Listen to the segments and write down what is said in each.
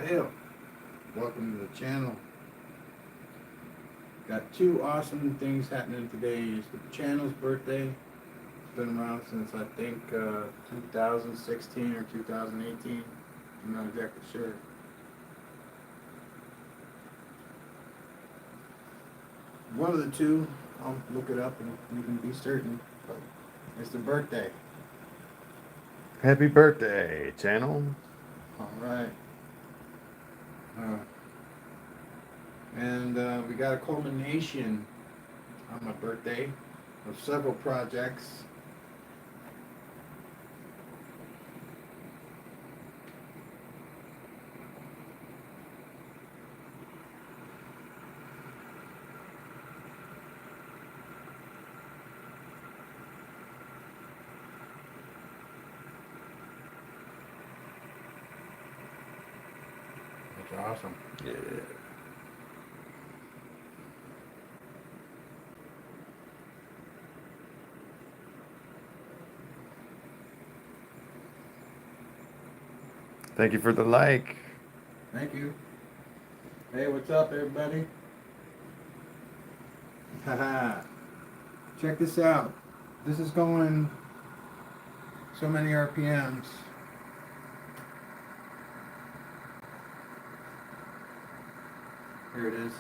Bale. Welcome to the channel. Got two awesome things happening today. It's the channel's birthday. It's been around since I think 2016 or 2018. I'm not exactly sure. One of the two. I'll look it up and you can be certain. But it's the birthday. Happy birthday, channel. All right. And we got a culmination on my birthday of several projects. That's awesome. Yeah. Thank you for the like. Thank you. Hey, what's up, everybody? Haha. Check this out. This is going so many RPMs. Here it is.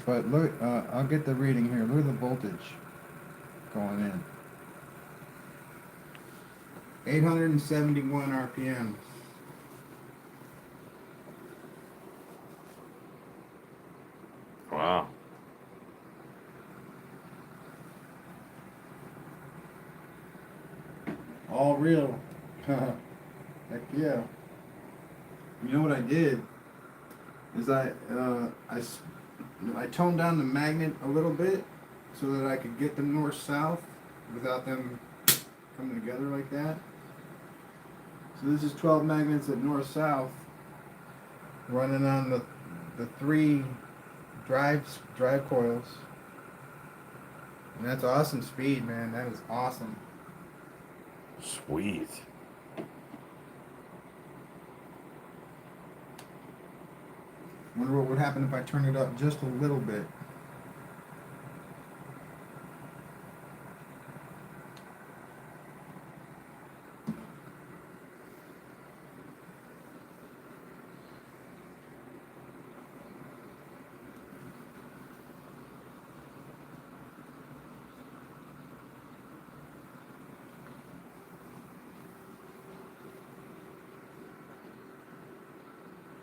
But look, I'll get the reading here. Look at the voltage going in. 871 RPMs. Wow. All real. Heck yeah. You know what I did? Is I toned down the magnet a little bit so that I could get them north-south without them coming together like that. So this is 12 magnets at north-south running on the three drive coils. And that's awesome speed, man. That is awesome. Sweet. Wonder what would happen if I turn it up just a little bit.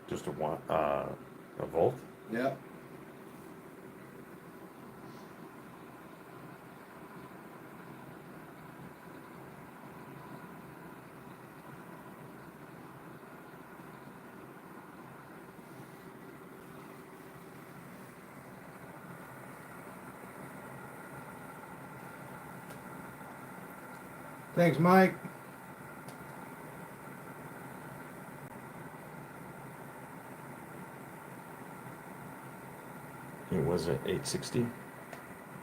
Just a volt? Yep. Thanks, Mike. It was at 860.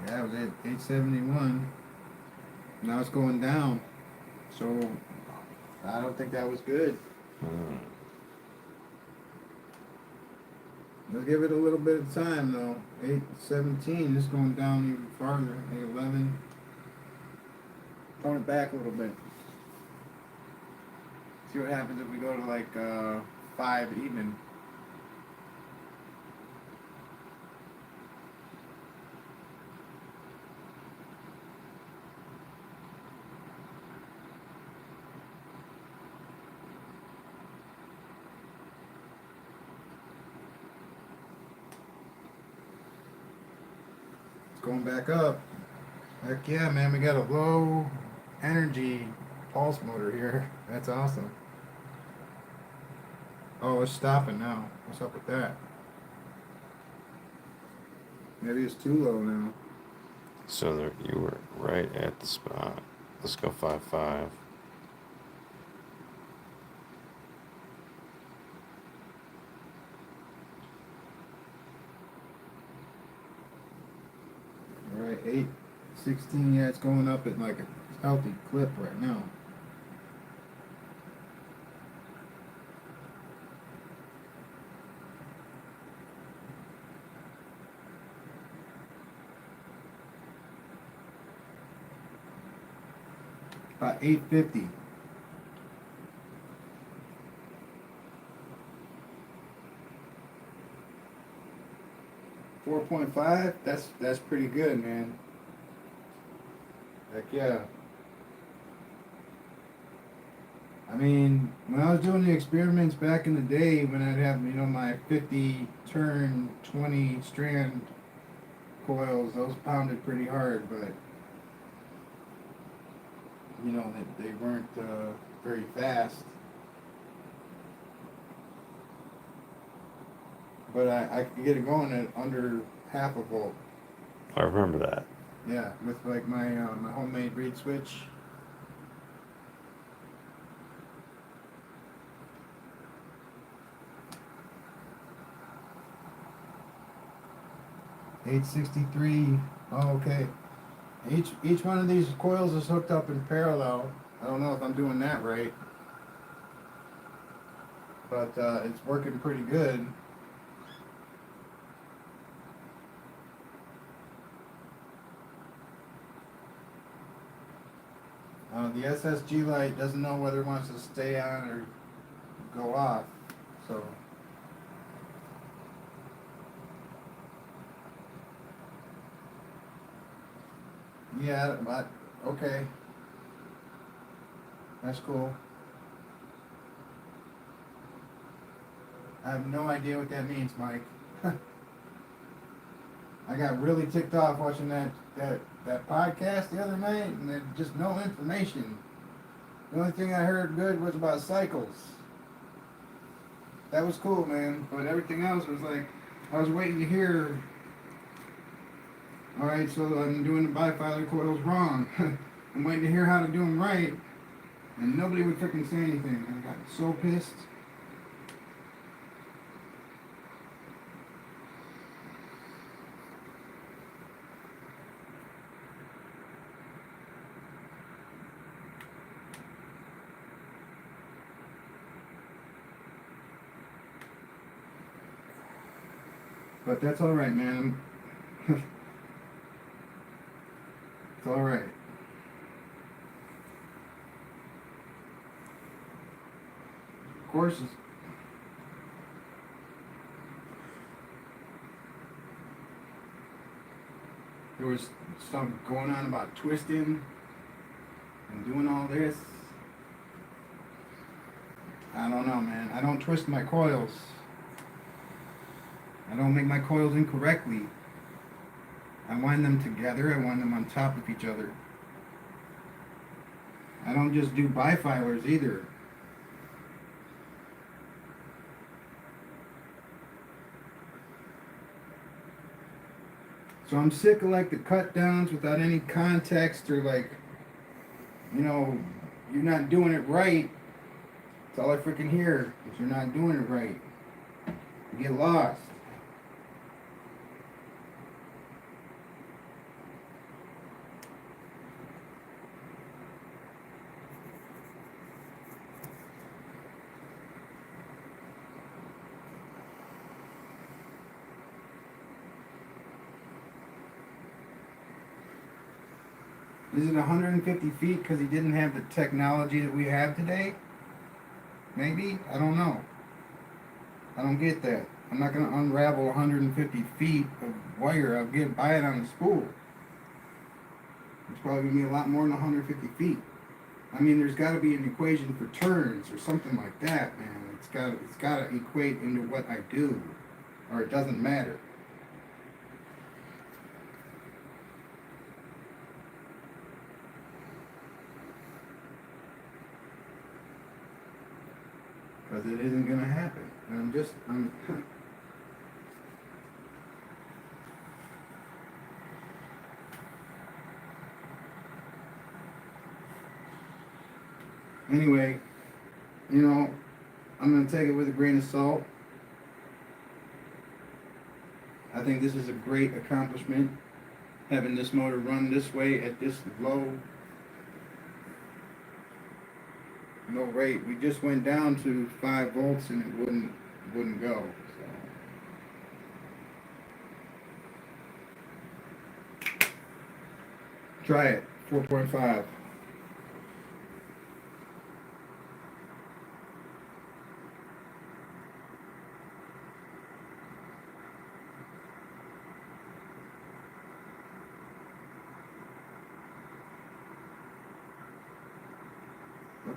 Yeah, it was at 871. Now it's going down. So I don't think that was good. Let's give it a little bit of time though. 817 is going down even farther. 811. Tone it back a little bit. See what happens if we go to like 5 even. Going back up. Heck yeah, man, we got a low energy pulse motor here. That's awesome. Oh, it's stopping now. What's up with that? Maybe it's too low now. So there, you were right at the spot. Let's go 5.5. All right, 816. Yeah, it's going up at like a healthy clip right now. About 850. .5. That's pretty good, man. Heck yeah. I mean, when I was doing the experiments back in the day, when I'd have, my 50 turn, 20 strand coils, those pounded pretty hard, but, they weren't very fast. But I could get it going at under half a volt. I remember that. Yeah, with like my homemade reed switch. .863. Oh, okay. Each one of these coils is hooked up in parallel. I don't know if I'm doing that right, but it's working pretty good. The SSG light doesn't know whether it wants to stay on or go off, so. Yeah, but okay. That's cool. I have no idea what that means, Mike. I got really ticked off watching that podcast the other night, and there's just no information. The only thing I heard good was about cycles. That was cool, man. But everything else was like, I was waiting to hear. All right, so I'm doing the bifilar coils wrong. I'm waiting to hear how to do them right, and nobody would freaking say anything. I got so pissed. But that's all right, man. It's all right. Of course, there was stuff going on about twisting and doing all this. I don't know, man. I don't twist my coils. I don't make my coils incorrectly. I wind them together. I wind them on top of each other. I don't just do bifilers either. So I'm sick of like the cut downs without any context, or like, you're not doing it right. That's all I freaking hear, is you're not doing it right. You get lost. Is it 150 feet because he didn't have the technology that we have today? Maybe? I don't know. I don't get that. I'm not going to unravel 150 feet of wire. I'll buy it on the spool. It's probably going to be a lot more than 150 feet. I mean, there's got to be an equation for turns or something like that, man. It's got to equate into what I do, or it doesn't matter. Because it isn't going to happen. And I'm Anyway, I'm going to take it with a grain of salt. I think this is a great accomplishment, having this motor run this way at this low rate. We just went down to 5 volts and it wouldn't go. So. Try it, 4.5.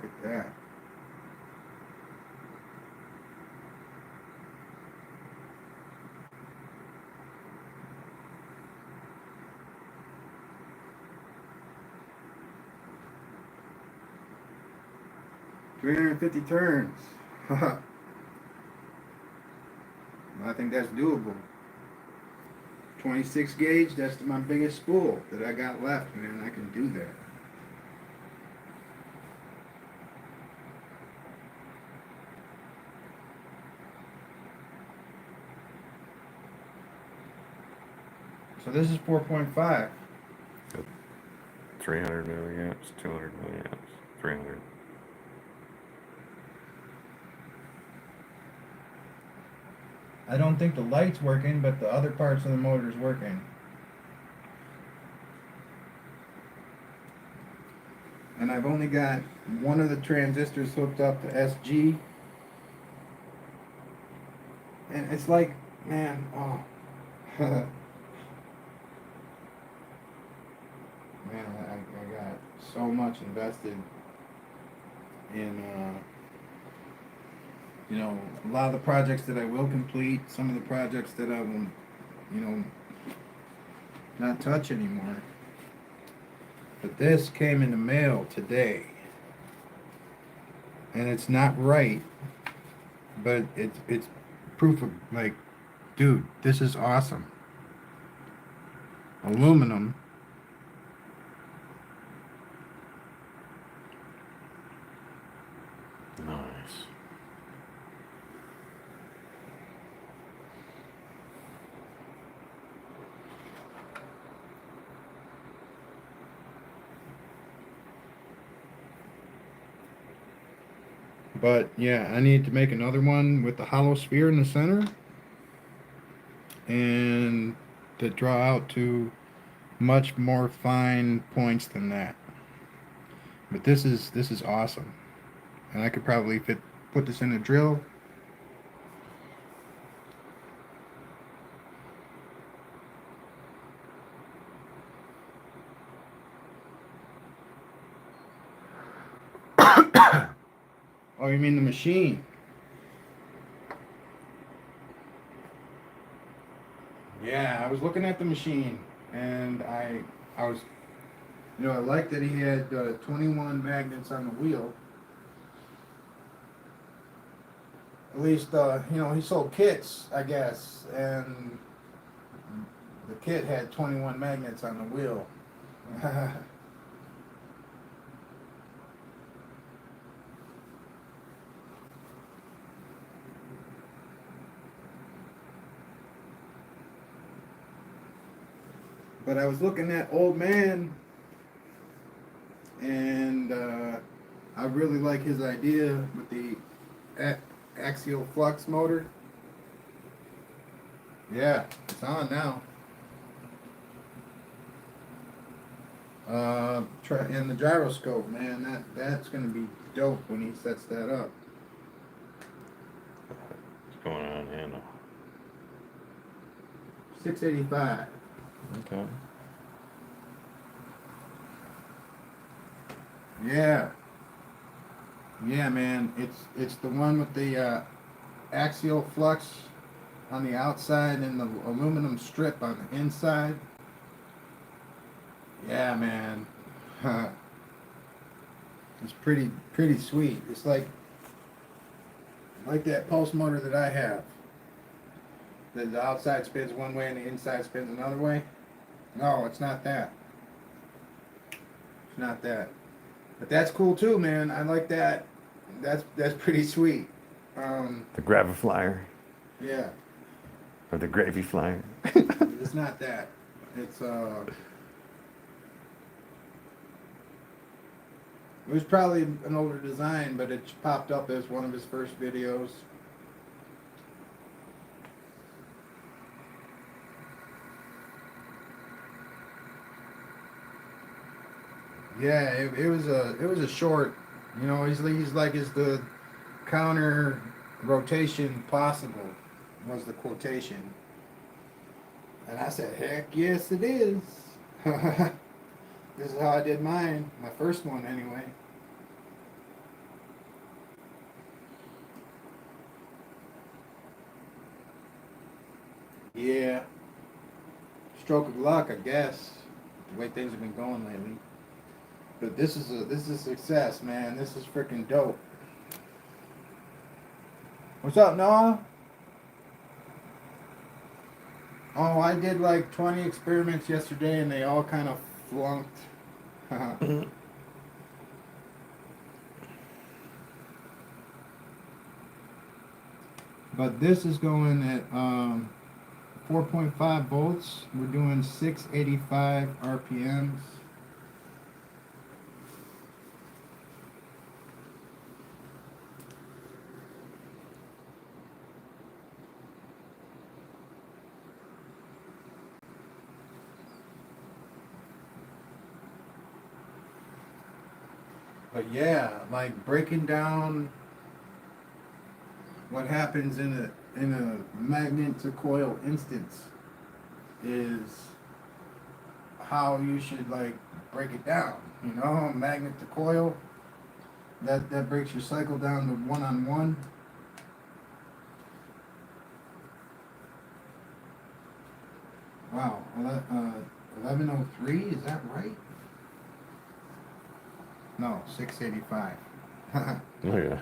Look at that. $350 turns. I think that's doable. 26 gauge, that's my biggest spool that I got left, man. I can do that. So this is 4.5. 300 milliamps, 200 milliamps, 300. I don't think the light's working, but the other parts of the motor's working. And I've only got one of the transistors hooked up to SG. And it's like, man, oh. Man, I got so much invested in, you know, a lot of the projects that I will complete, some of the projects that I will, you know, not touch anymore. But this came in the mail today. And it's not right, but it's proof of, like, dude, this is awesome. Aluminum. Nice. But yeah, I need to make another one with the hollow sphere in the center and to draw out to much more fine points than that. But this is awesome. And I could probably put this in a drill. Oh, you mean the machine? Yeah, I was looking at the machine, and I was, you know, I liked that he had 21 magnets on the wheel. At least, you know, he sold kits, I guess, and the kit had 21 magnets on the wheel. But I was looking at Old Man, and I really like his idea with the axial flux motor. Yeah, it's on now. And the gyroscope, man, that's gonna be dope when he sets that up. What's going on here now? 685. Okay. Yeah. Yeah, man. It's the one with the axial flux on the outside and the aluminum strip on the inside. Yeah, man. It's pretty sweet. It's like that pulse motor that I have. The outside spins one way and the inside spins another way. No, it's not that. It's not that. But that's cool too, man. I like that. That's pretty sweet. The Graviflyer. Yeah. Or the Gravy Flyer. It's not that. It's it was probably an older design, but it popped up as one of his first videos. Yeah, it was a short. You know, he's like, is the counter rotation possible? Was the quotation. And I said, heck yes it is. This is how I did mine, my first one anyway. stroke of luck, I guess. The way things have been going lately. But this is a success, man. This is freaking dope. What's up, Noah? Oh, I did like 20 experiments yesterday, and they all kind of flunked. But this is going at 4.5 volts. We're doing 685 RPMs. But yeah, like breaking down what happens in a magnet to coil instance is how you should like break it down. You know, magnet to coil. That breaks your cycle down to 1-on-1. Wow, 1103, is that right? No, 685. Oh yeah.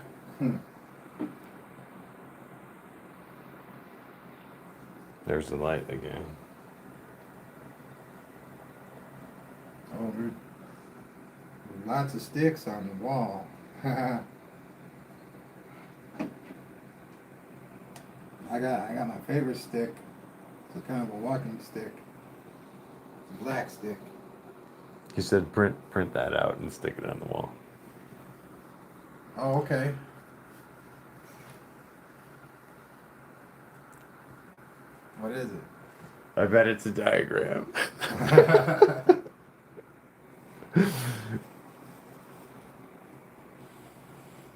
There's the light again. Oh, there's lots of sticks on the wall. I got my favorite stick. It's kind of a walking stick. It's a black stick. He said print that out and stick it on the wall. Oh, okay. What is it? I bet it's a diagram.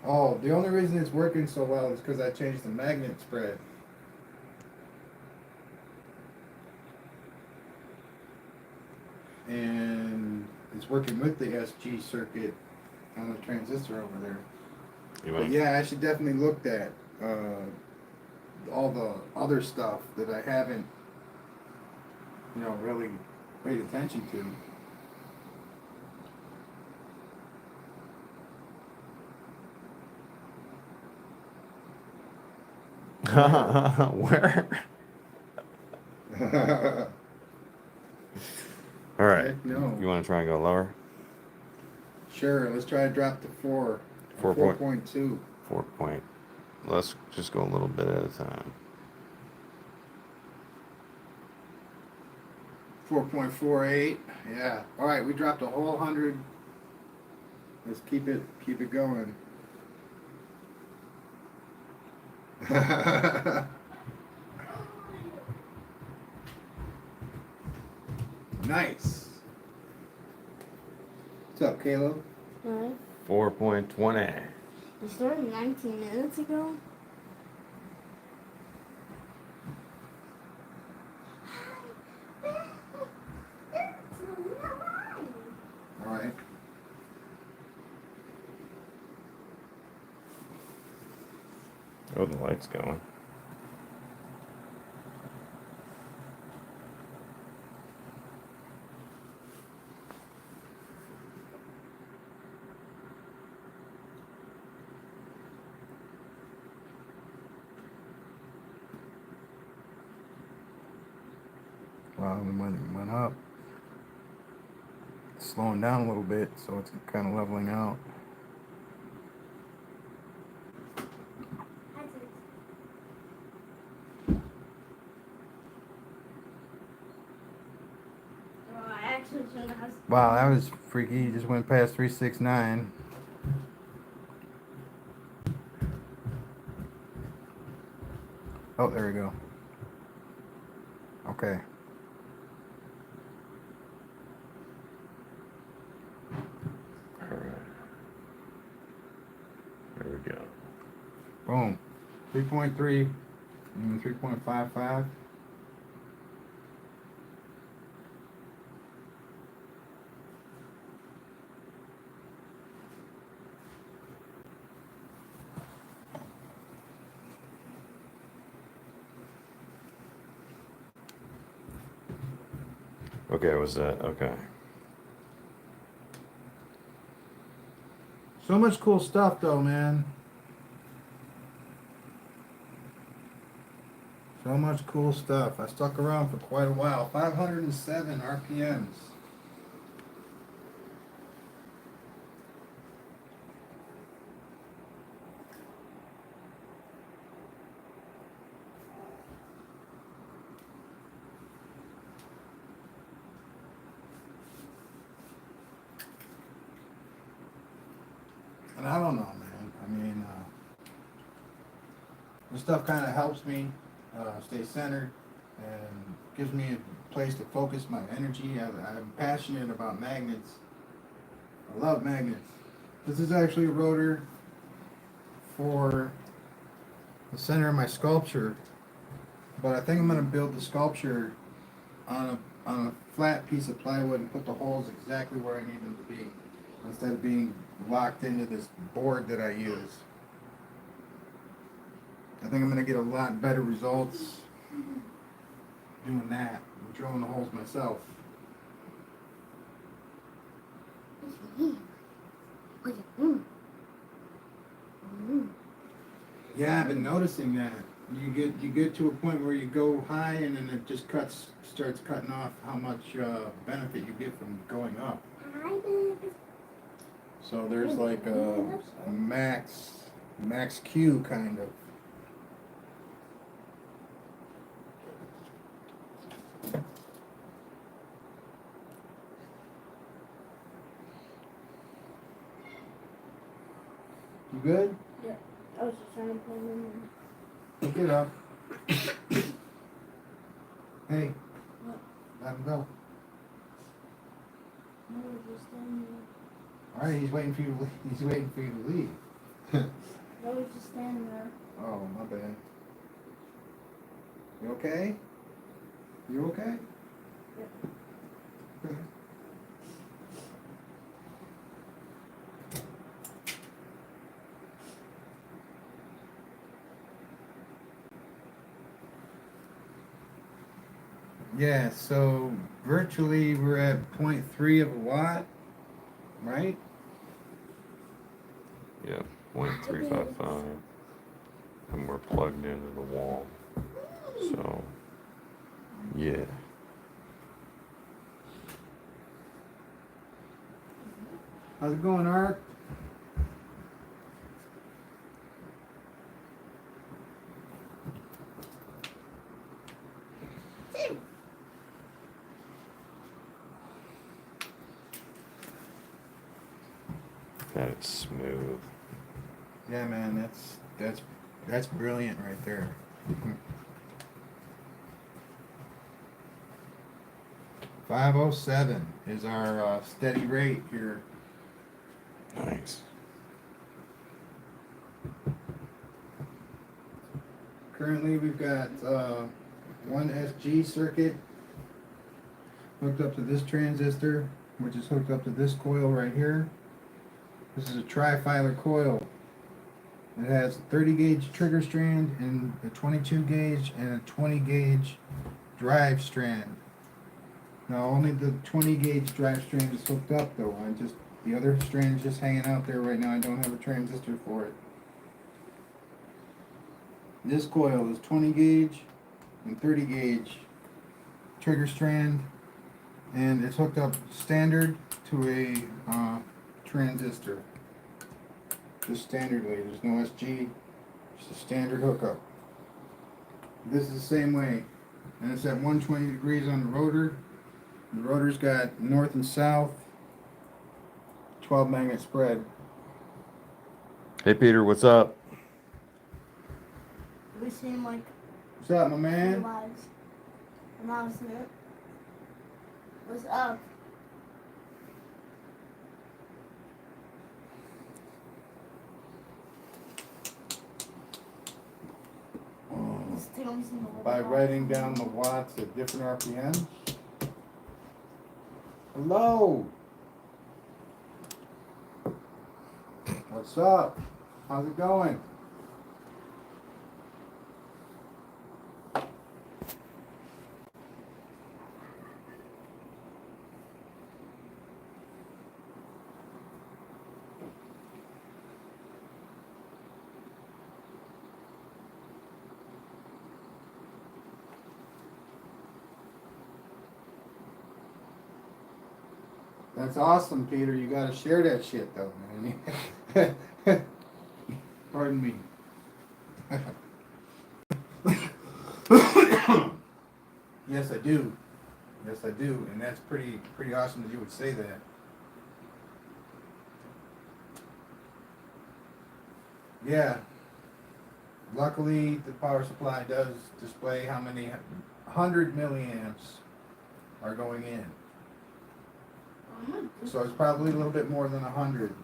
Oh, the only reason it's working so well is because I changed the magnet spread. And it's working with the SG circuit on the transistor over there. But yeah, I should definitely look at all the other stuff that I haven't, really paid attention to. Where? All right. Heck no. You want to try and go lower? Sure, let's try to drop to 4. 4.2. 4 point. Let's just go a little bit at a time. 4.48. Yeah. All right, we dropped a whole 100. Let's keep it going. Nice. What's up, Caleb? What? 4.20. You started 19 minutes ago? All right. Oh, the light's going. Well, the money went up. It's slowing down a little bit, so it's kind of leveling out. Wow, that was freaky. You just went past 369. Oh, there we go. Okay. All right. There we go. Boom. 3.3 and 3.55. Okay, was that okay? So much cool stuff though, man. So much cool stuff. I stuck around for quite a while. 507 RPMs. And I don't know, man. I mean, this stuff kind of helps me stay centered and gives me a place to focus my energy. I'm passionate about magnets. I love magnets. This is actually a rotor for the center of my sculpture, but I think I'm going to build the sculpture on a flat piece of plywood and put the holes exactly where I need them to be, instead of being locked into this board that I use. I think I'm going to get a lot better results doing that, and drilling the holes myself. Yeah, I've been noticing that. You get to a point where you go high and then it just starts cutting off how much benefit you get from going up. So there's like a max Q kind of. You good? Yeah. I was just trying to play them. Pick it up. Hey, What? let him go. I was just standing there. All right, he's waiting for you. He's waiting for you to leave. I was just standing there. Oh, my bad. You okay? You okay? Yep. Okay. Yeah, so virtually we're at 0.3 of a watt, right? Yeah, 0.355, and we're plugged into the wall. So, yeah. How's it going, Art? That it's smooth. Yeah, man, that's brilliant right there. 507 is our steady rate here. Nice. Currently, we've got one SG circuit hooked up to this transistor, which is hooked up to this coil right here. This is a tri-filer coil. It has a 30 gauge trigger strand and a 22 gauge and a 20 gauge drive strand. Now only the 20 gauge drive strand is hooked up though. The other strand is just hanging out there right now. I don't have a transistor for it. This coil is 20 gauge and 30 gauge trigger strand, and it's hooked up standard to a transistor. Just standardly, there's no SG, just a standard hookup. This is the same way, and it's at 120 degrees on the rotor. The rotor's got north and south, 12 magnet spread. Hey, Peter, what's up? We seem like What's up, my man? lives. Announcement. What's up? Just tell me some more By about writing it. down the watts at different RPMs. Hello. What's up? How's it going? That's awesome, Peter. You gotta share that shit, though, man. Pardon me. Yes, I do. Yes, I do, and that's pretty awesome that you would say that. Yeah. Luckily, the power supply does display how many 100 milliamps are going in. So it's probably a little bit more than 100,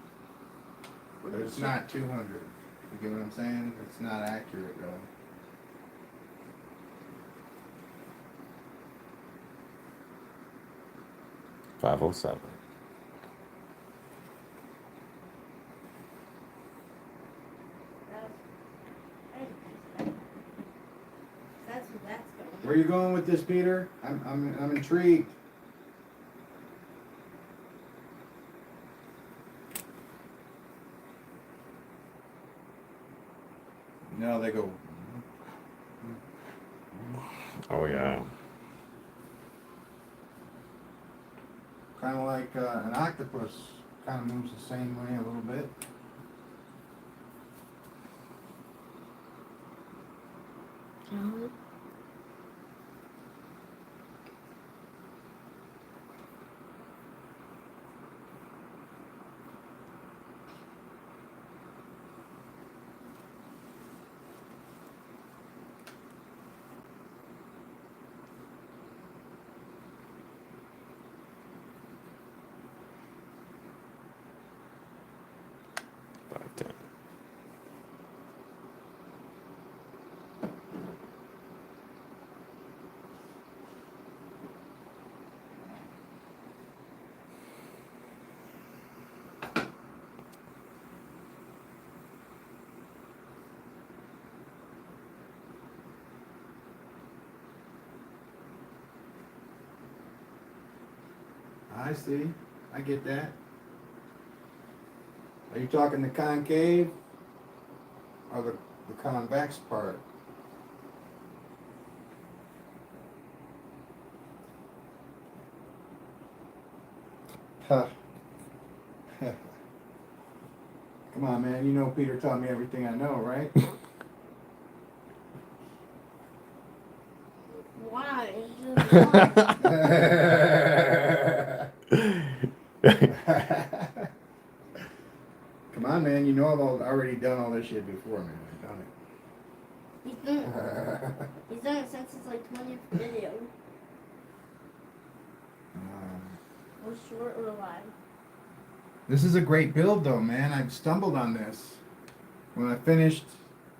but it's not 200. You get what I'm saying? It's not accurate, really. .507. That's where that's going. Where are you going with this, Peter? I'm intrigued. No, they go. Oh yeah. Kind of like an octopus. Kind of moves the same way a little bit. .510. I see. I get that. Are you talking the concave or the convex part? Huh. Come on, man. You know Peter taught me everything I know, right? Why? Come on, man. You know I've already done all this shit before, man. I've done He's done it since his like 20th video. Or short or live. This is a great build, though, man. I've stumbled on this. When I finished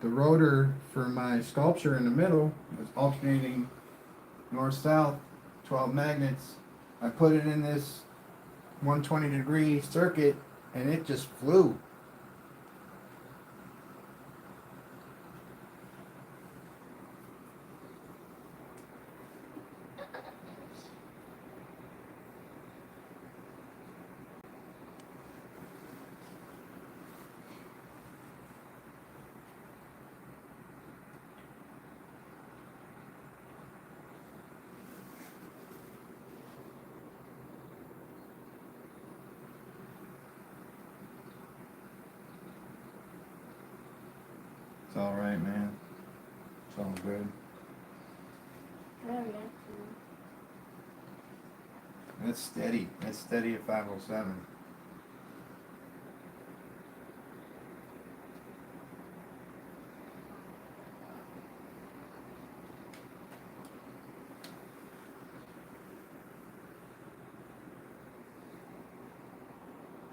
the rotor for my sculpture in the middle, it was alternating north-south, 12 magnets. I put it in this 120-degree circuit, and it just flew. It's all right, man. It's all good. That's steady. That's steady at 507.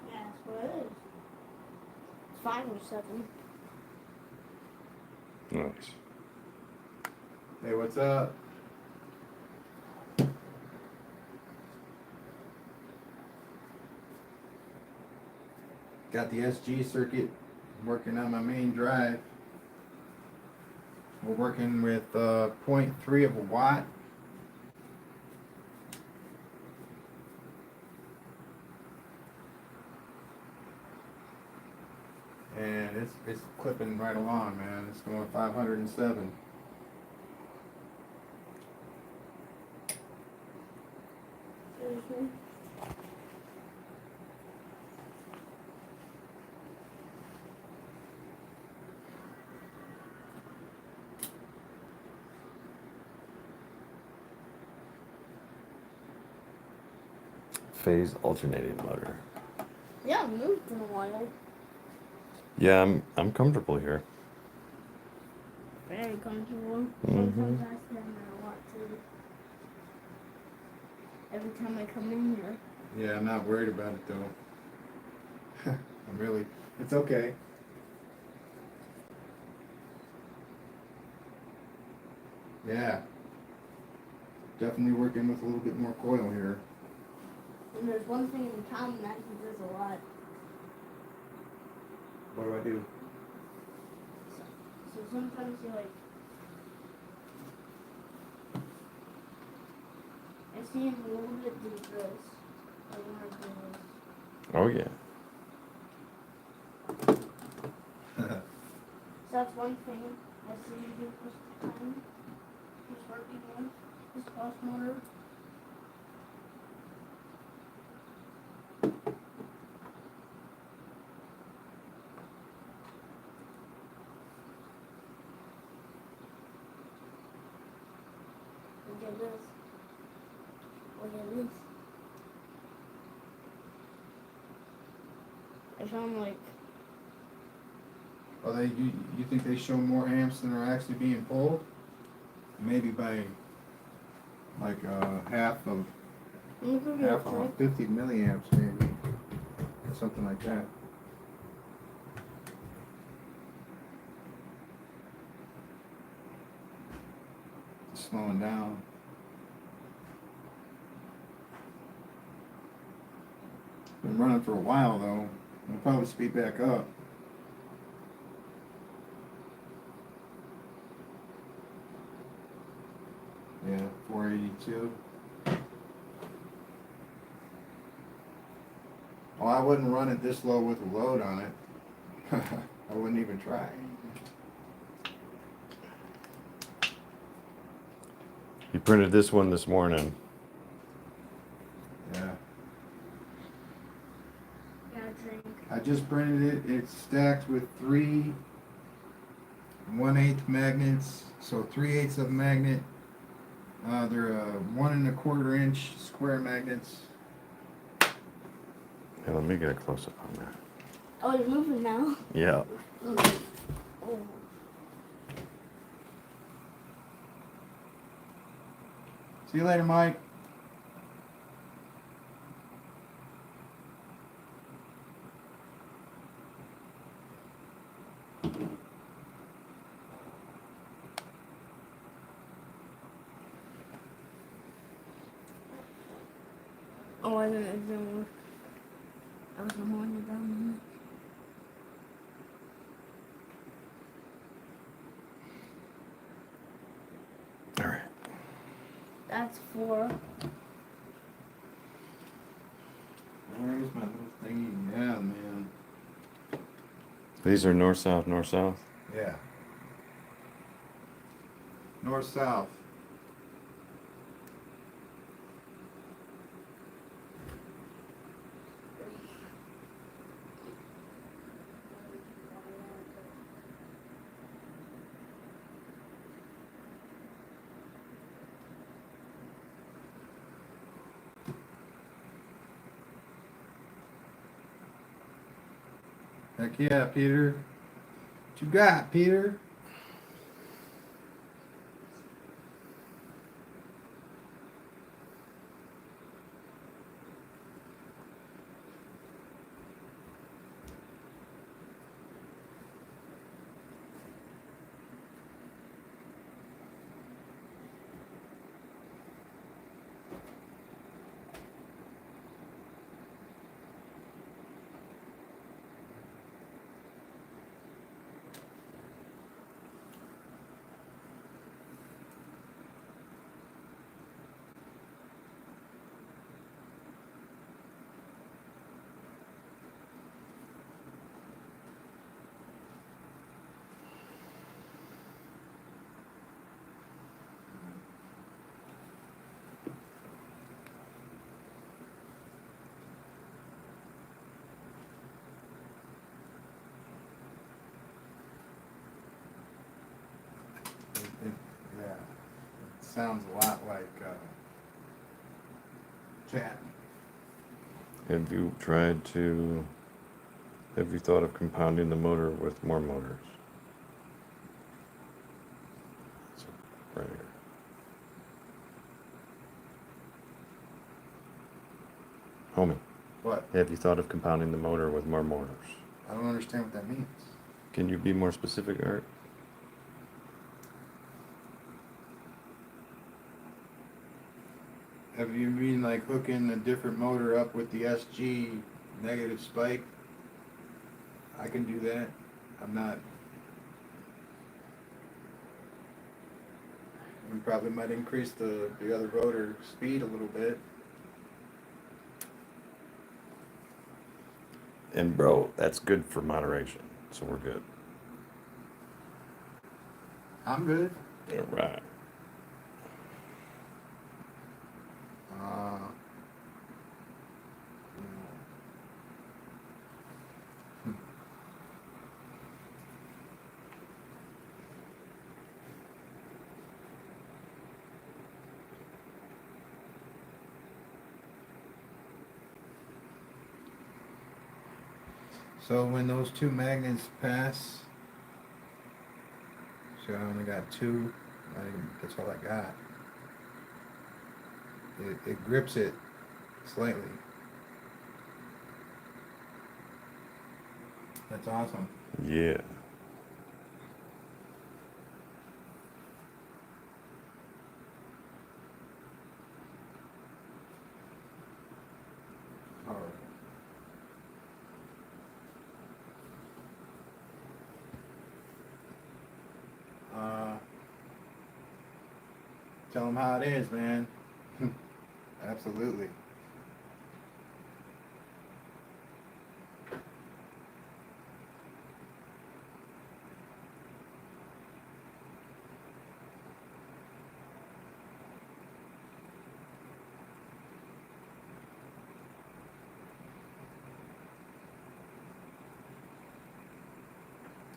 Yeah, that's what it is. 5 or 7. Nice. Hey, what's up? Got the SG circuit working on my main drive. We're working with 0.3 of a watt. And it's clipping right along, man. It's going 507. phase alternating motor. Yeah, I've moved in a while. Yeah, I'm comfortable here. Very comfortable. Mhm. Sometimes I stand there a lot too. Every time I come in here. Yeah, I'm not worried about it though. It's okay. Yeah. Definitely working with a little bit more coil here. And there's one thing in common that he does a lot. What do I do? So sometimes he like, I see him a little bit do this. Like when I do this. Oh yeah. So that's one thing I see him do most of the time. He's working on his cross motor. Look at this. Look at this. I found like, Oh, you think they show more amps than are actually being pulled? Maybe by like half of look at half this, of right? 50 milliamps maybe, or something like that. Slowing down. Been running for a while though. It'll probably speed back up. Yeah, 482. Oh, I wouldn't run it this low with a load on it. I wouldn't even try. You printed this one this morning. Yeah. Yeah, I think. I just printed it. It's stacked with 3 1/8 magnets. So 3/8 of a magnet. They're 1 1/4 inch square magnets. Hey, let me get a close up on that. Oh, you're moving now? Yeah. Okay. Oh. See you later, Mike. Oh, I didn't work. I was holding it down. All right. That's 4. Where's my little thingy? Yeah, man. These are north south north south. Yeah. North south. Heck yeah, Peter. What you got, Peter? Yeah. It sounds a lot like chatting. Have you thought of compounding the motor with more motors? So, right here. Homie, What? have you thought of compounding the motor with more motors? I don't understand what that means. Can you be more specific, Art? Have you mean like hooking a different motor up with the SG negative spike? I can do that. I'm not. We probably might increase the other rotor speed a little bit. And bro, that's good for moderation, so we're good. I'm good. All right. Hmm. So when those two magnets pass, so I only got two, that's all I got. It grips it slightly. That's awesome. Yeah. All right. Tell them how it is, man. Absolutely.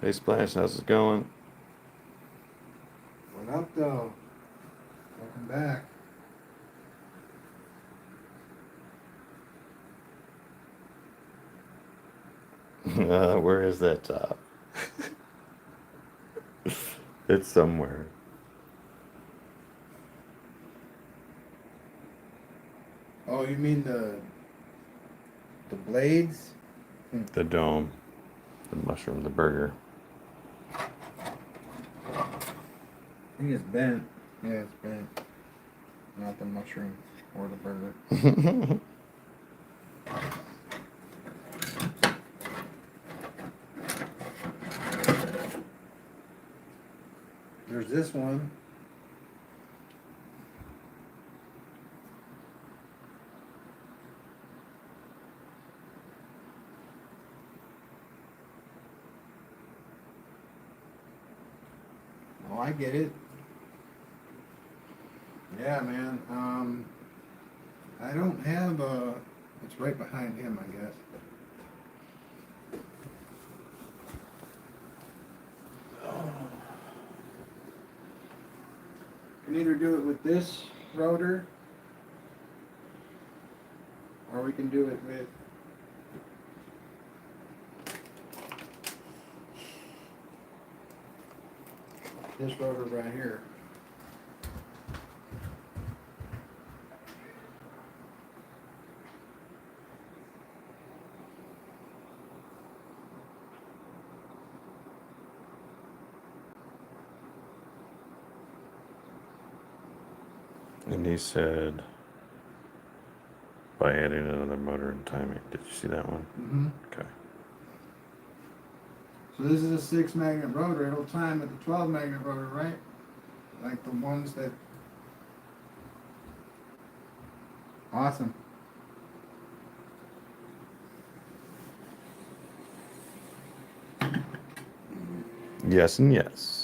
Hey Splash, how's it going? What up, though? Welcome back. Where is that top? It's somewhere. Oh, you mean the blades? The dome, the mushroom, the burger. I think it's bent. Yeah, it's bent. Not the mushroom or the burger. There's this one. Oh, I get it. Yeah, man. I don't have a. It's right behind him, I guess. You can either do it with this rotor, or we can do it with this rotor right here. And he said, by adding another motor and timing. Did you see that one? Mm-hmm. Okay. So this is a 6 magnet rotor. It'll time with the 12 magnet rotor, right? Like the ones that. Awesome. Yes and yes.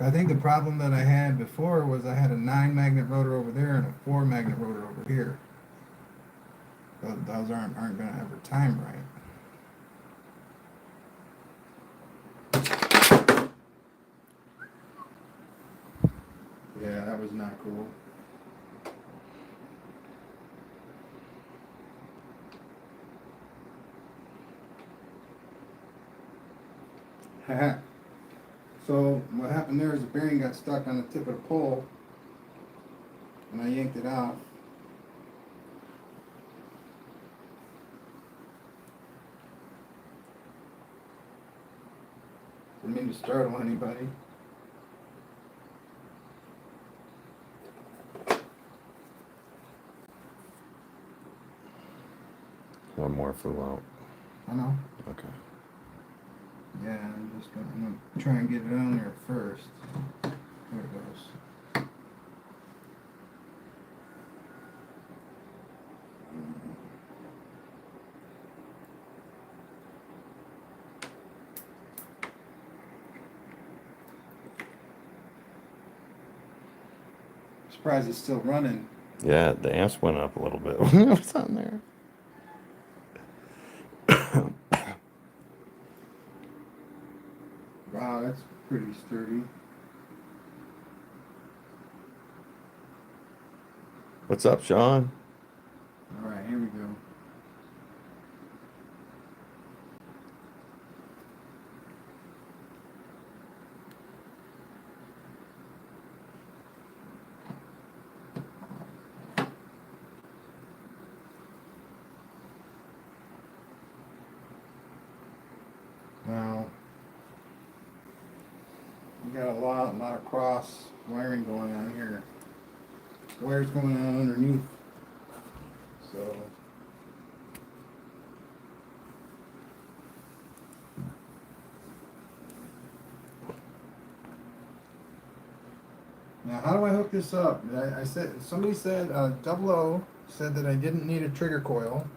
I think the problem that I had before was I had a 9 magnet rotor over there and a 4 magnet rotor over here. Those aren't going to ever time right. That was not cool. So what happened there is the bearing got stuck on the tip of the pole, and I yanked it off. Didn't mean to startle anybody. One more flew out. I know. Okay. Yeah, I'm gonna try and get it on there first. There it goes. Surprised it's still running. Yeah, the amps went up a little bit when it was on there. Wow, that's pretty sturdy. What's up, Sean? All right, here we go. Now, we got a lot of cross wiring going on here. Wires going on underneath. So, now how do I hook this up? I said, somebody said, Double O said that I didn't need a trigger coil.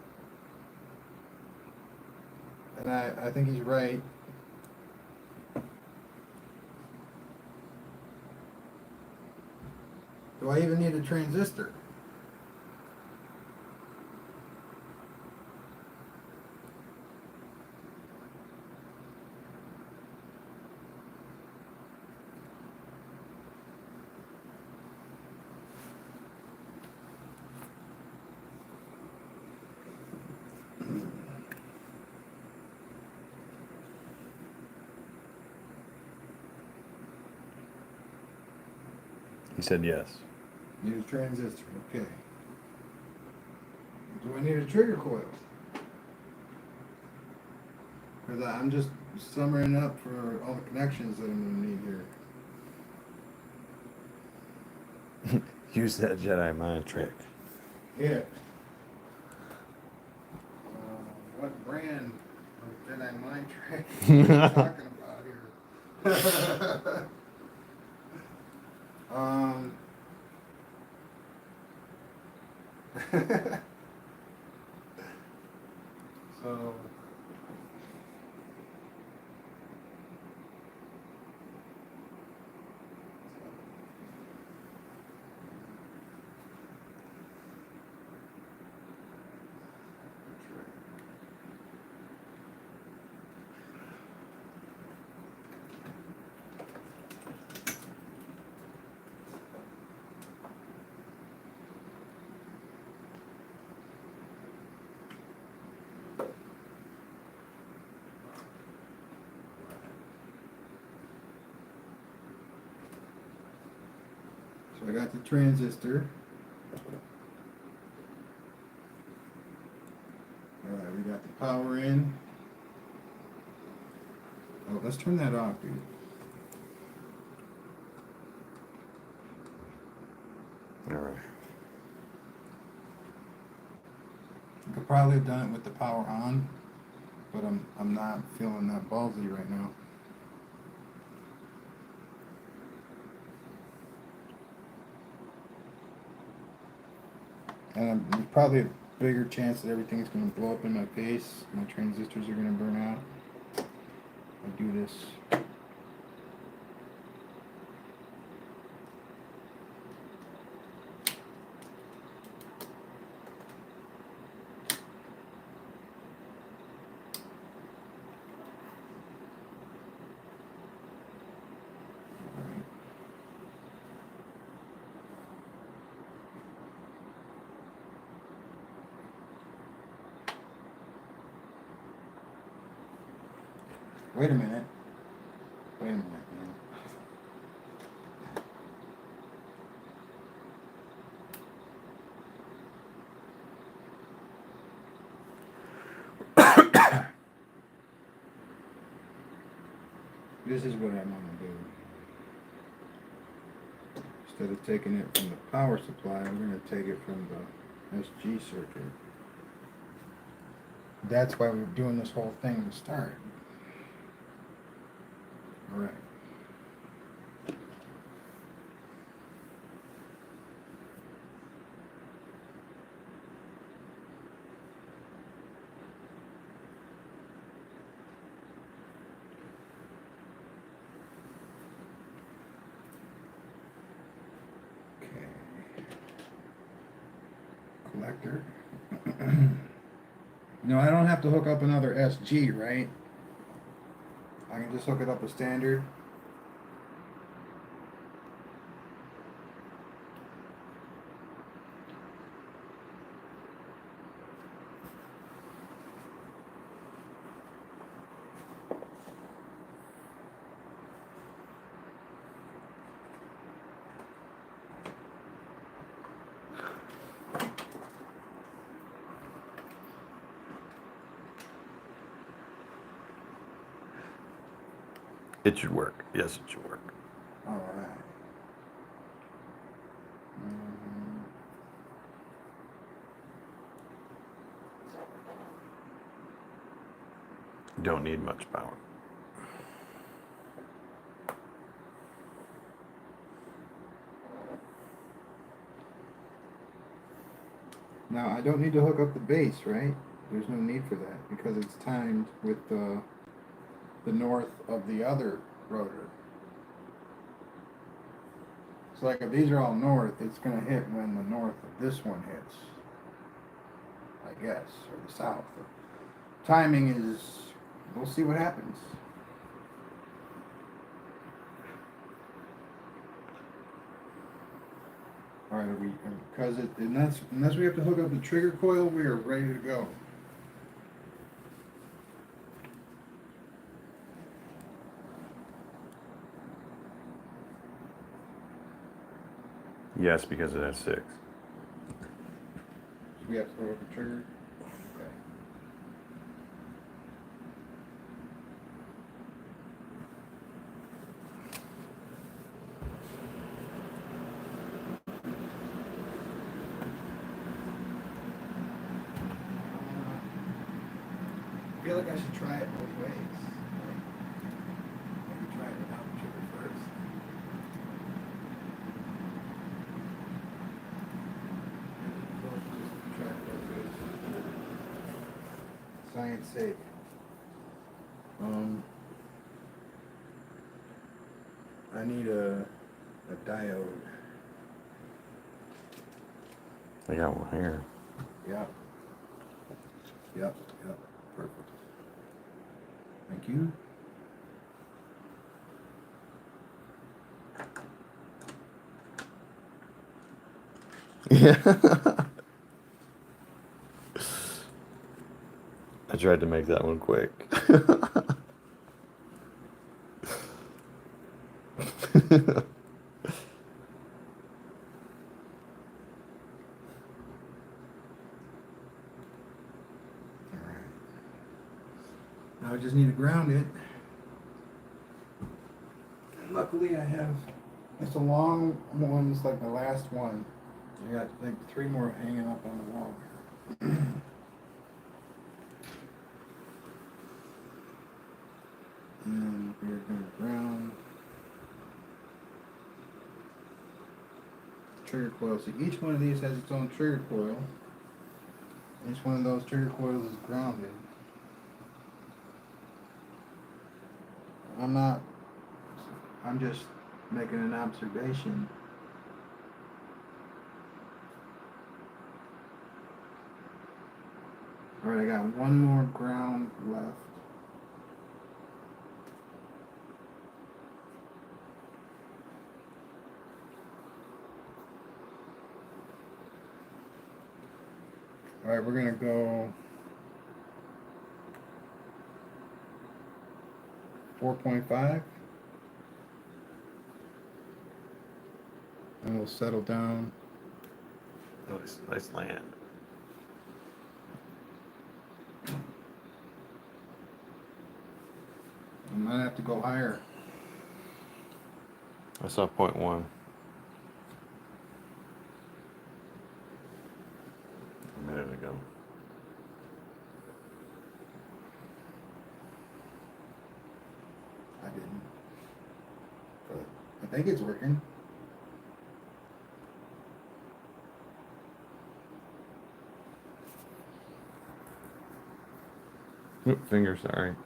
And I think he's right. Do I even need a transistor? He said yes. Need a transistor, okay. Do I need a trigger coil? Because I'm just summing up for all the connections that I'm going to need here. Use that Jedi mind trick. Yeah. What brand of Jedi mind trick are you talking about here? So I got the transistor. Alright, we got the power in. Oh, let's turn that off, dude. All right. I could probably have done it with the power on, but I'm not feeling that ballsy right now. And there's probably a bigger chance that everything's going to blow up in my face. My transistors are going to burn out. I do this. Wait a minute. Wait a minute, man. This is what I'm going to do. Instead of taking it from the power supply, I'm going to take it from the SG circuit. That's why we're doing this whole thing to start. All right. Collector. No, I don't have to hook up another SG, right? I can just hook it up a standard. It should work. Yes, it should work. All right. Don't need much power. Now I don't need to hook up the base, right? There's no need for that because it's timed with the north of the other rotor. So like if these are all north, it's gonna hit when the north of this one hits, I guess, or the south. Timing is, we'll see what happens. All right, because unless we have to hook up the trigger coil, we are ready to go. Yes, because it has 6. We have to hook up the trigger. Okay. I feel like I should try it both ways. Maybe try it without the trigger first. Just try it both ways. Science safe. I need a diode. I got one here. Yep. Yep. Perfect. Thank you. Yeah. I tried to make that one quick. Now I just need to ground it. And luckily I have, it's a long one, it's like the last one. I got like 3 more hanging up on the wall here. And we're going to ground trigger coil. So each one of these has its own trigger coil. Each one of those trigger coils is grounded. I'm just making an observation. Alright, I got one more ground left. Alright, we're gonna go 4.5. And we'll settle down. Nice land. I might have to go higher. I saw 0.1 a minute ago. I didn't. But I think it's working. Oop, finger, sorry.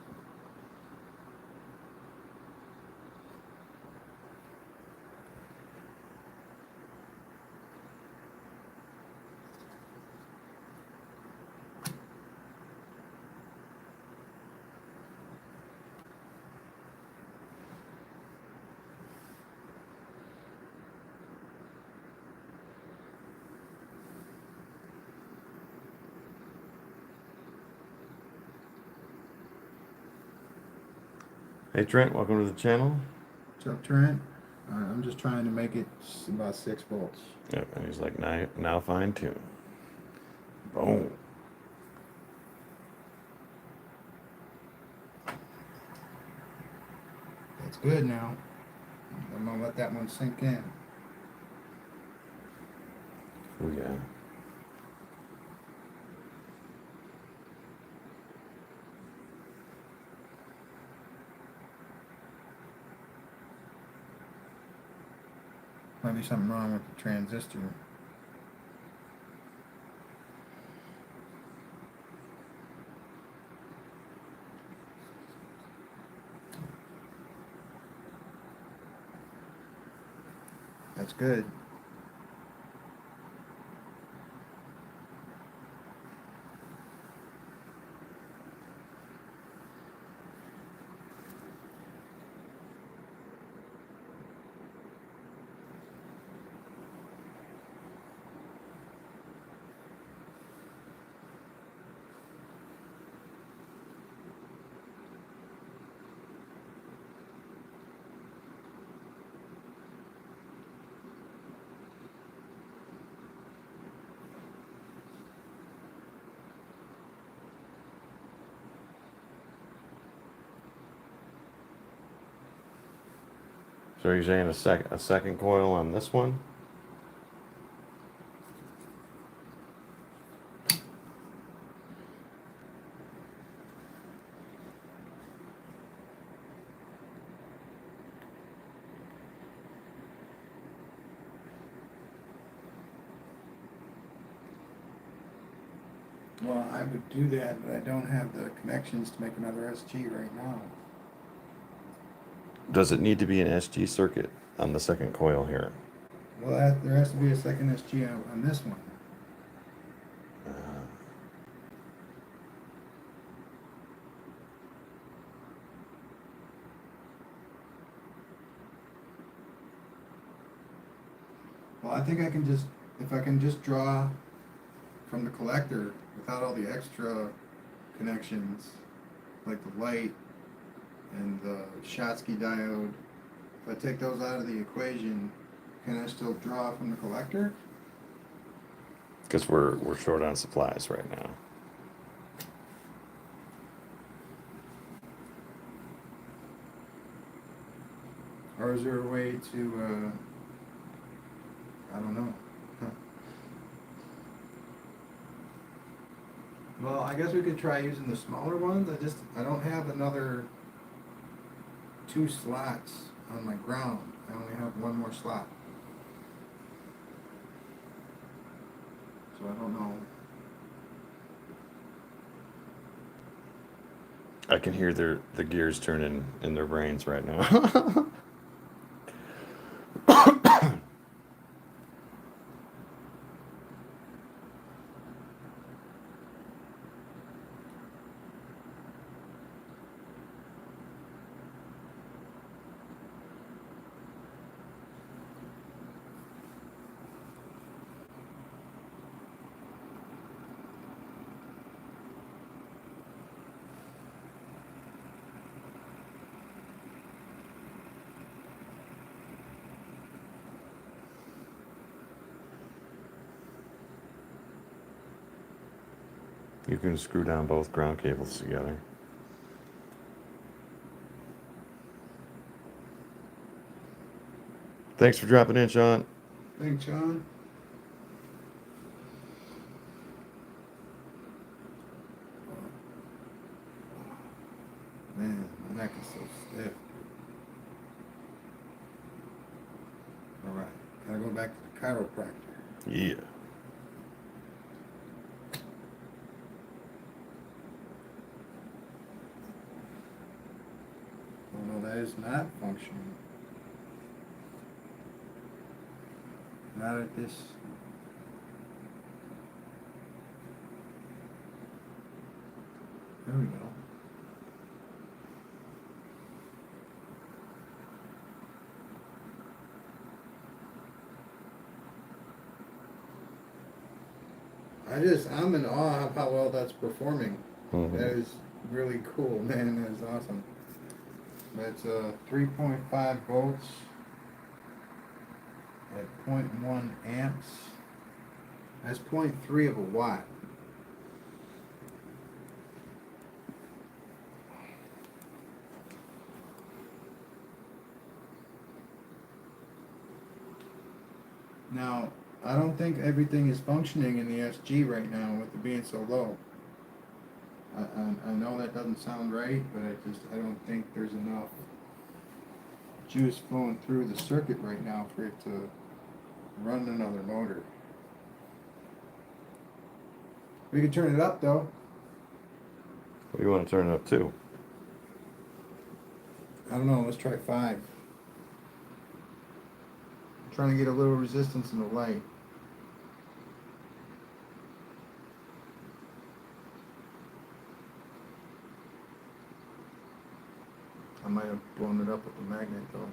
Hey Trent, welcome to the channel. What's up, Trent? I'm just trying to make it about 6 volts. Yep, and he's like, now fine tune. Boom. That's good now. I'm gonna let that one sink in. Oh yeah. Might be something wrong with the transistor. That's good. So you're saying a second coil on this one? Well, I would do that, but I don't have the connections to make another SG right now. Does it need to be an SG circuit on the second coil here? Well, there has to be a second SG on this one. Well, I think I can just, if I can just draw from the collector without all the extra connections, like the light and the Schottky diode, if I take those out of the equation, can I still draw from the collector? Because we're short on supplies right now. Or is there a way to, I don't know. Huh. Well, I guess we could try using the smaller ones. I don't have another 2 slots on my ground. I only have 1 more slot. So I don't know. I can hear the gears turning in their brains right now. You can screw down both ground cables together. Thanks for dropping in, Sean. Thanks, Sean. Man, my neck is so stiff. Alright, gotta go back to the chiropractor. Yeah. Oh no, that is not functioning. Not at this. There we go. I'm in awe of how well that's performing. Mm-hmm. That is really cool, man. That is awesome. That's 3.5 volts at 0.1 amps. That's 0.3 of a watt. Now, I don't think everything is functioning in the SG right now with it being so low. I know that doesn't sound right, but I don't think there's enough juice flowing through the circuit right now for it to run another motor. We can turn it up though. What do you want to turn it up to? I don't know, let's try 5. I'm trying to get a little resistance in the light. I might have blown it up with the magnet though.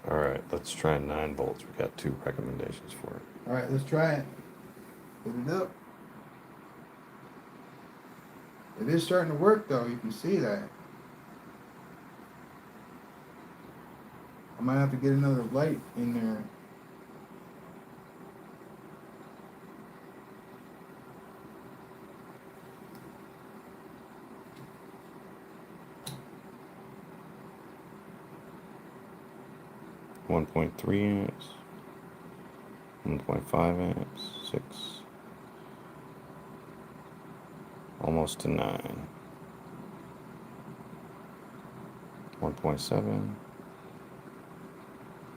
All right, let's try 9 volts. We got 2 recommendations for it. Alright, let's try it. Put it up. It is starting to work though, you can see that. I might have to get another light in there. One 1.3 amps, 1.5 amps, 6, almost to 9, 1.7.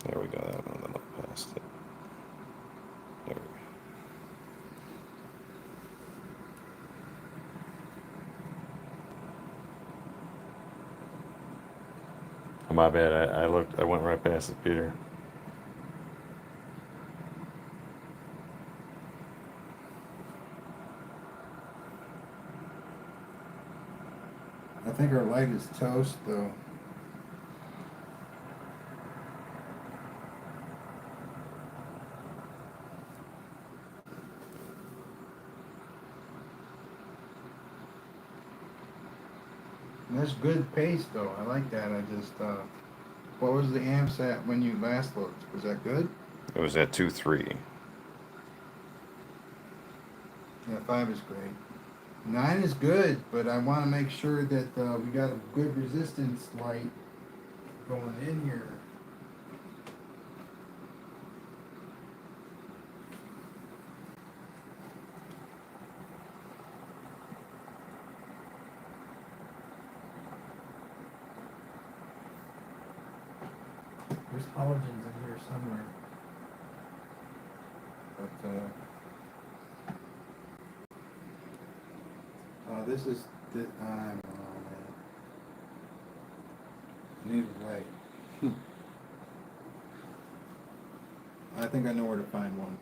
There we go. That one a little past it. There we go. Oh, my bad. I went right past it, Peter. I think our light is toast though. And that's good pace though. I like that. What was the amps at when you last looked? Was that good? It was at 2.3. Yeah, 5 is great. 9 is good, but I want to make sure that we got a good resistance light going in here. There's halogens in here somewhere. But, this is, I don't know, man. I need a light. I think I know where to find one.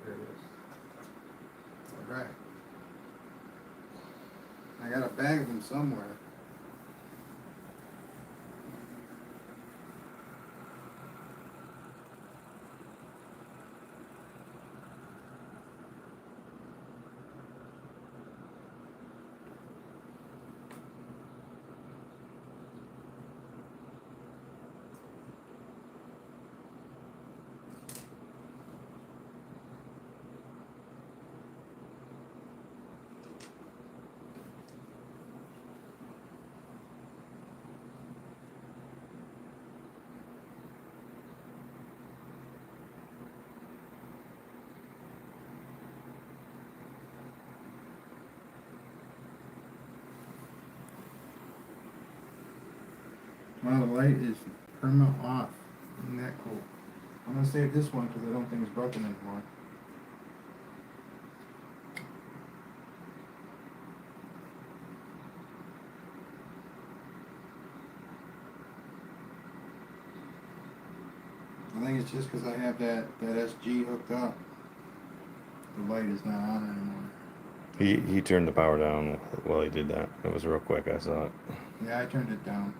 There it is. Alright. I got a bag of them somewhere. Wow, the light is perma off. Isn't that cool? I'm gonna save this one because I don't think it's broken anymore. I think it's just because I have that SG hooked up. The light is not on anymore. He turned the power down while he did that. It was real quick, I saw it. Yeah, I turned it down.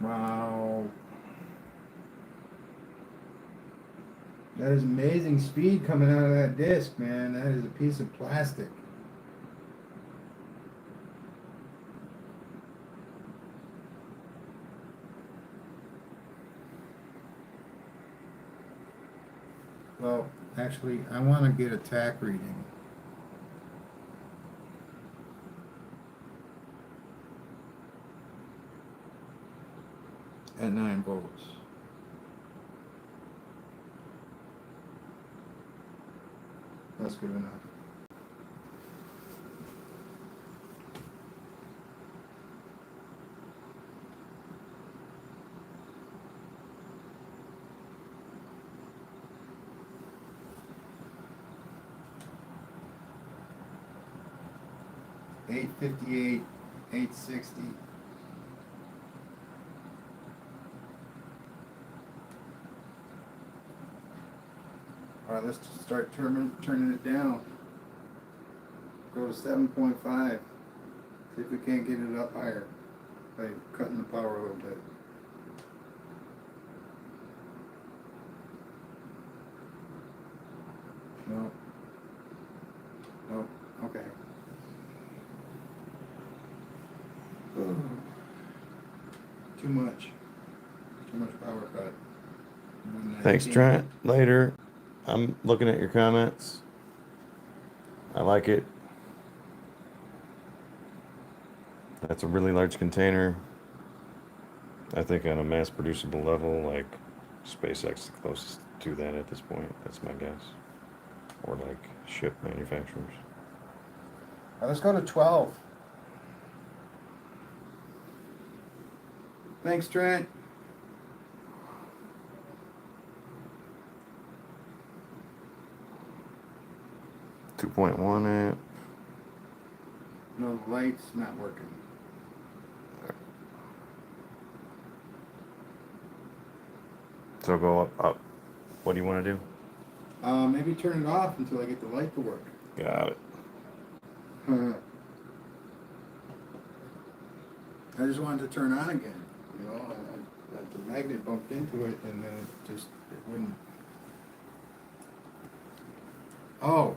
Wow. That is amazing speed coming out of that disc, man. That is a piece of plastic. Well, actually, I want to get a tack reading. At 9 volts. That's good enough. $858, $860. All right, let's just start turning it down. Go to 7.5. See if we can't get it up higher by cutting the power a little bit. No. No. Okay. Too much. Too much power cut. Thanks, Trent. Later. I'm looking at your comments. I like it. That's a really large container. I think on a mass producible level, like SpaceX is the closest to that at this point. That's my guess. Or like ship manufacturers. All right, let's go to 12. Thanks, Trent. .1 amp. No, the light's not working. So go up. What do you want to do? Maybe turn it off until I get the light to work. Got it. I just wanted to turn on again. You know, the magnet bumped into it and then it wouldn't. Oh.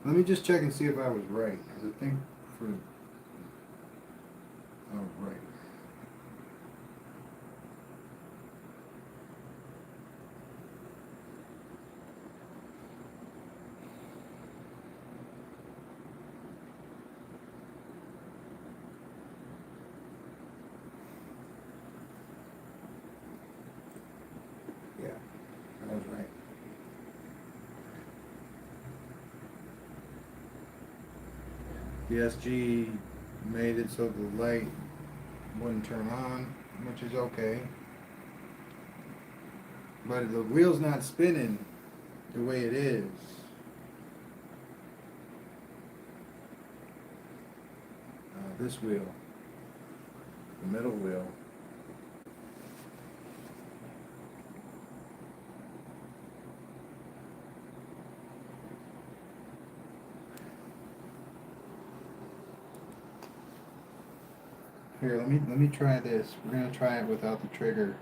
Let me just check and see if I was right. Because I think for. Oh, right. Yeah, I was right. The SG made it so the light wouldn't turn on, which is okay. But the wheel's not spinning the way it is. This wheel, the middle wheel, Here, let me try this. We're gonna try it without the trigger.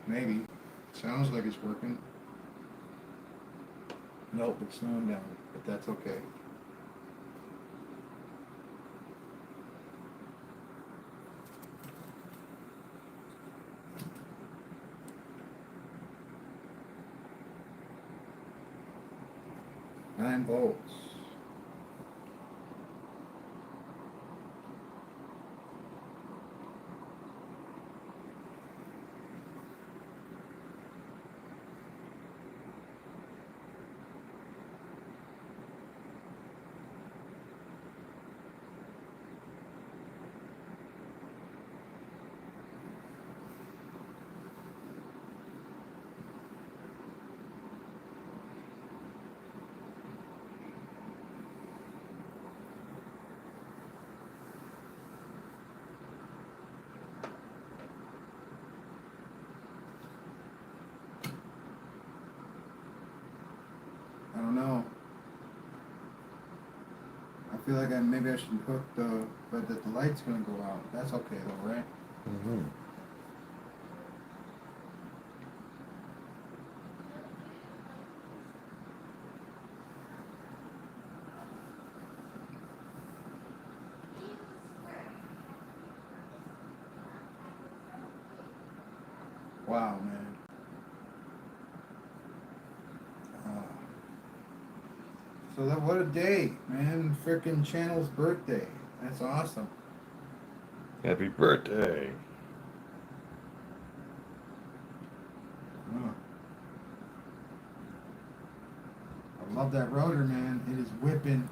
Maybe. Sounds like it's working. Nope, it's slowing down, but that's okay. Nine volts. I don't know. I feel like maybe I should hook but that the light's gonna go out. That's okay though, right? Mm-hmm. Wow, man. So that what a day, man! Frickin' Channel's birthday. That's awesome. Happy birthday. Oh. I love that rotor, man. It is whipping.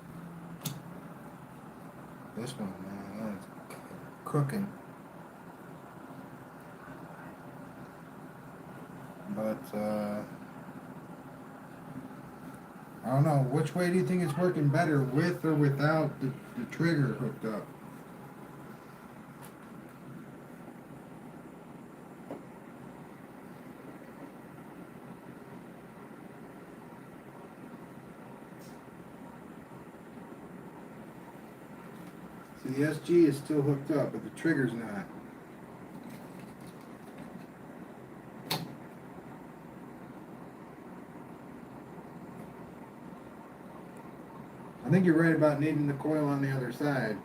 This one, man, that is cooking. But I don't know. Which way do you think it's working better, with or without the trigger hooked up? See, the SG is still hooked up, but the trigger's not. I think you're right about needing the coil on the other side.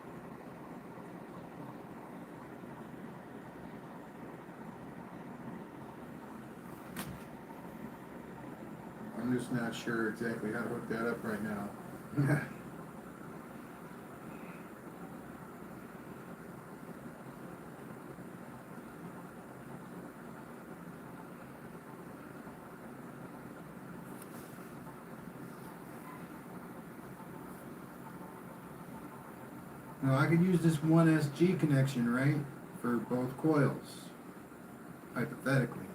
I'm just not sure exactly how to hook that up right now. Now I could use this one SG connection, right? For both coils. Hypothetically.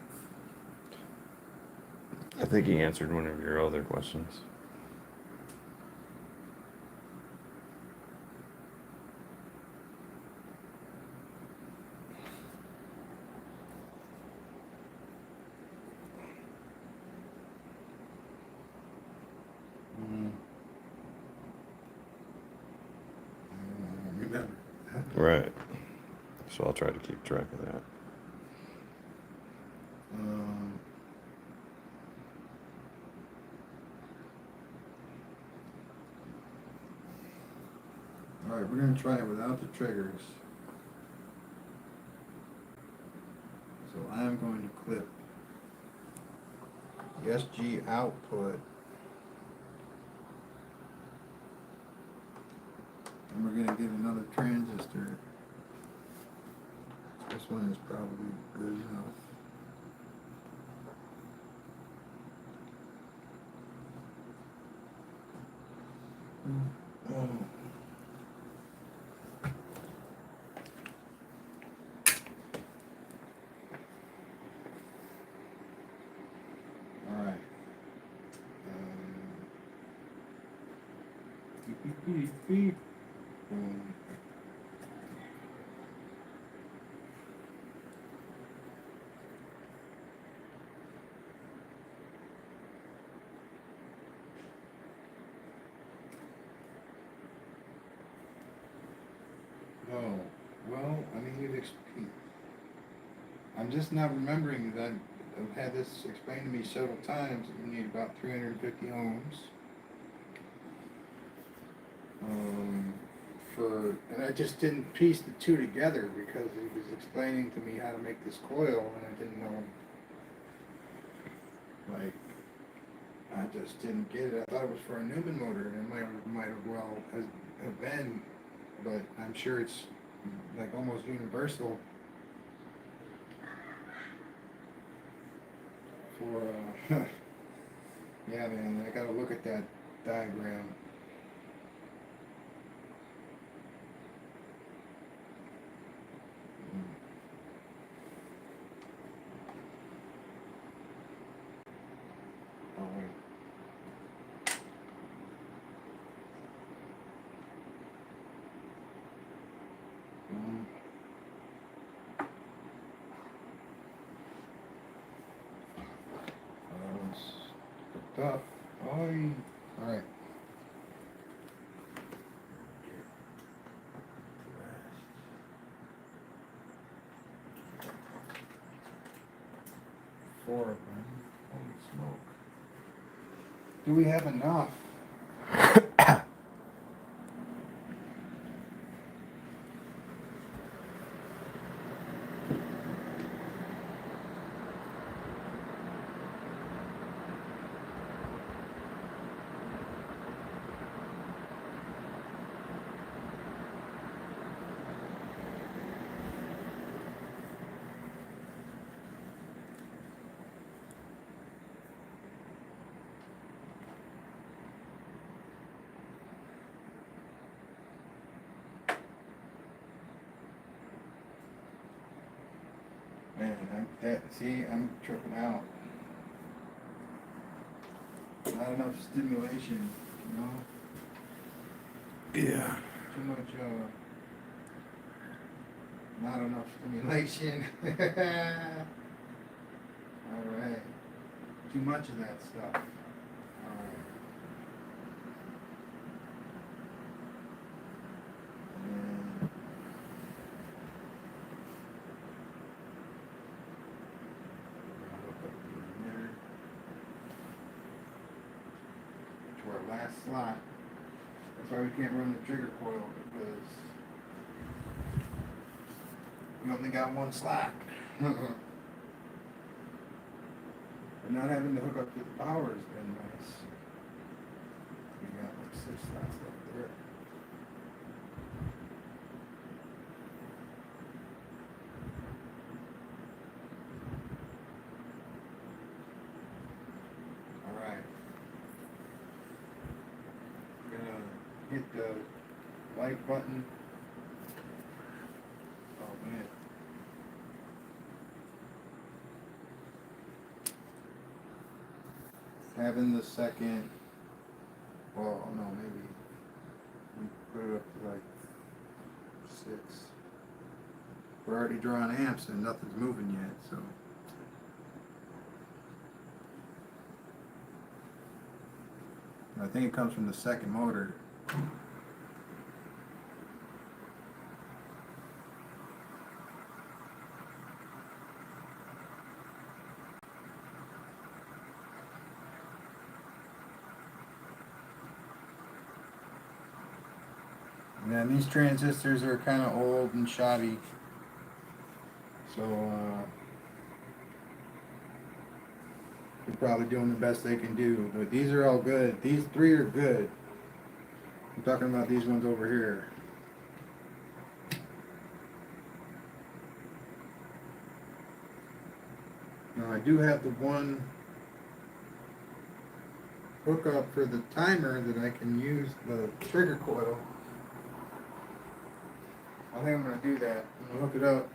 I think he answered one of your other questions. Remember. Right. So I'll try to keep track of that. Alright, we're going to try it without the triggers. So I'm going to clip the SG output. And we're going to get another transistor. This one is probably good enough. Oh. Alright. Beep, beep, beep, beep. I'm just not remembering that I've had this explained to me several times. You need about 350 ohms. And I just didn't piece the two together because he was explaining to me how to make this coil, and I didn't know. Like, I just didn't get it. I thought it was for a Newman motor, and it might have well have been, but I'm sure it's like almost universal for. Yeah, man, I gotta look at that diagram. Oh wait. Up. Oi. All right. Four of them. Holy smoke. Do we have enough? Man, I'm tripping out. Not enough stimulation, you know? Yeah. Too much, not enough stimulation. Alright. Too much of that stuff. Alright. To our last slot. That's why we can't run the trigger coil, because we only got one slot. But not having to hook up to the power has been nice. We got like 6 slots up there. Alright. I'm gonna hit the like button. Oh man. Having the second, well, no, maybe we put it up to like 6. We're already drawing amps and nothing's moving yet, so. I think it comes from the second motor. Yeah, and these transistors are kind of old and shoddy, so they're probably doing the best they can do. But these are all good. These 3 are good. I'm talking about these ones over here. Now I do have the one hookup for the timer that I can use the trigger coil. I think I'm going to do that. I'm going to hook it up.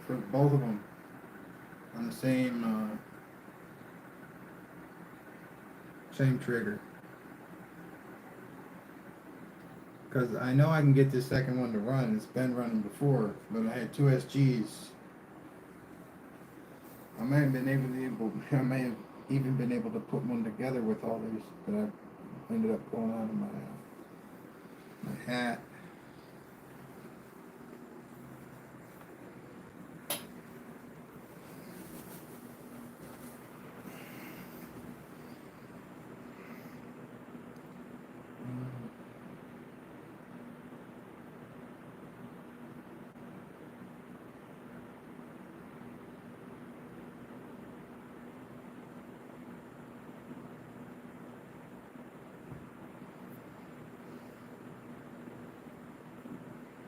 For both of them on the same trigger. Because I know I can get this second one to run. It's been running before, but I had 2 SGs. I may have even been able to put one together with all these that I ended up pulling out of my cat.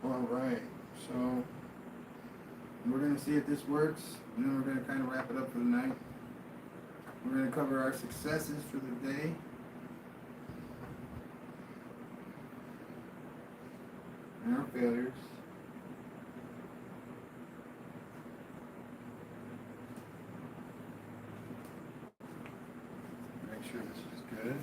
Alright, so we're going to see if this works, and then we're going to kind of wrap it up for the night. We're going to cover our successes for the day. And our failures. Make sure this is good.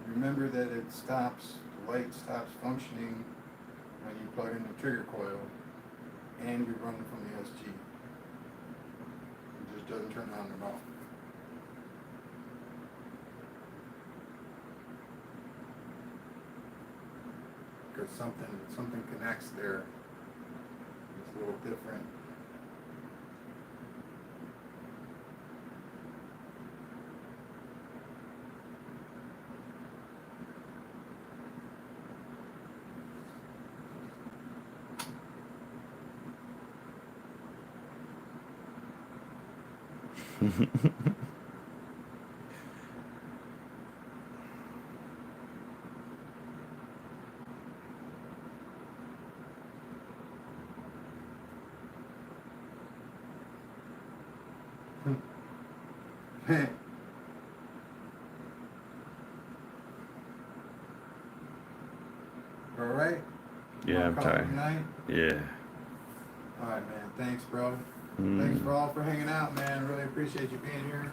Remember that it stops, the light stops functioning when you plug in the trigger coil and you're running from the SG. It just doesn't turn on at all. Because something connects there. It's a little different. All right. Yeah, I'm Call it a tired. night? Yeah. All right, man. Thanks, bro. Thanks for all for hanging out, man. Really appreciate you being here.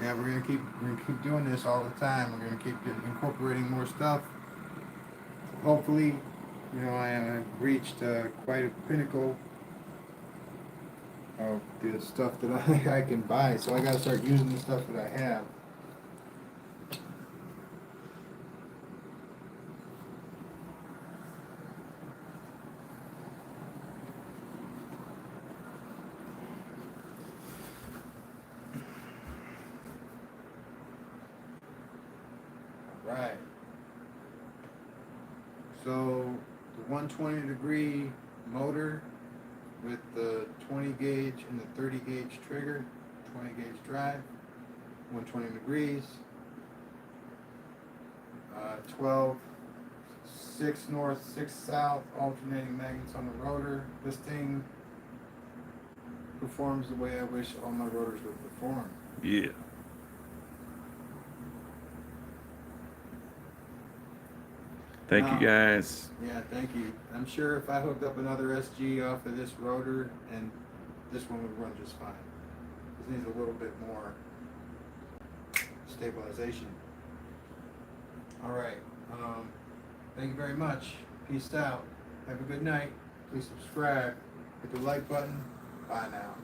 Yeah, we're gonna keep doing this all the time. We're gonna keep incorporating more stuff. Hopefully, you know, I reached quite a pinnacle of the stuff that I can buy. So I gotta start using the stuff that I have. Right. So the 120-degree motor with the 20 gauge and the 30 gauge trigger, 20 gauge drive, 120 degrees, 12, 6 north, 6 south, alternating magnets on the rotor. This thing performs the way I wish all my rotors would perform. Yeah. Thank you guys. Yeah, thank you. I'm sure if I hooked up another SG off of this rotor, and this one would run just fine. This needs a little bit more stabilization. All right. Thank you very much. Peace out. Have a good night. Please subscribe. Hit the like button. Bye now.